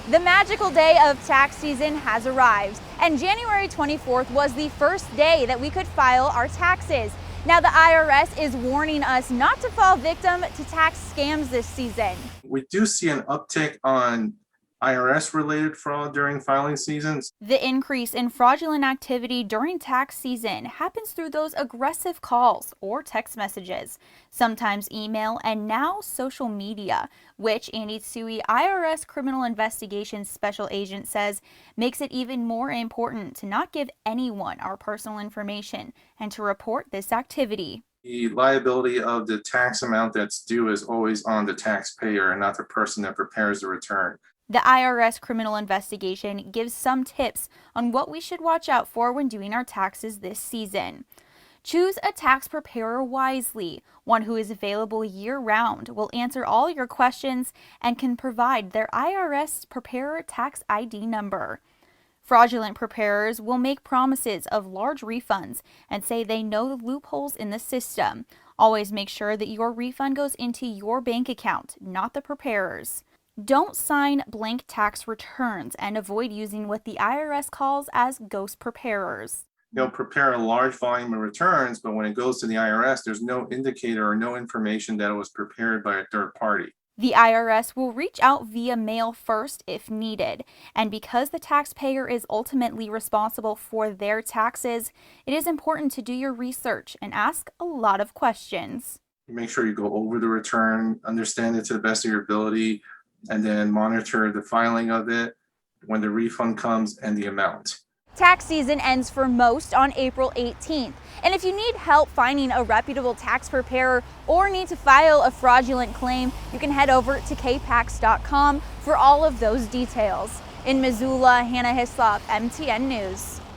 The magical day of tax season has arrived, and January 24th was the first day that we could file our taxes. Now the IRS is warning us not to fall victim to tax scams this season. We do see an uptick on IRS-related fraud during filing seasons. The increase in fraudulent activity during tax season happens through those aggressive calls or text messages, sometimes email, and now social media, which Andy Tsui, IRS Criminal Investigation Special Agent, says makes it even more important to not give anyone our personal information and to report this activity. The liability of the tax amount that's due is always on the taxpayer and not the person that prepares the return. The IRS Criminal Investigation gives some tips on what we should watch out for when doing our taxes this season. Choose a tax preparer wisely, one who is available year-round, will answer all your questions, and can provide their IRS Preparer Tax ID number. Fraudulent preparers will make promises of large refunds and say they know the loopholes in the system. Always make sure that your refund goes into your bank account, not the preparer's. Don't sign blank tax returns and avoid using what the IRS calls as ghost preparers. They'll prepare a large volume of returns, but when it goes to the IRS, there's no indicator or no information that it was prepared by a third party. The IRS will reach out via mail first if needed, and because the taxpayer is ultimately responsible for their taxes, it is important to do your research and ask a lot of questions. Make sure you go over the return, understand it to the best of your ability, and then monitor the filing of it, when the refund comes, and the amount. Tax season ends for most on April 18th, and if you need help finding a reputable tax preparer or need to file a fraudulent claim, you can head over to KPAX.com for all of those details. In Missoula, Hannah Hislop, MTN News.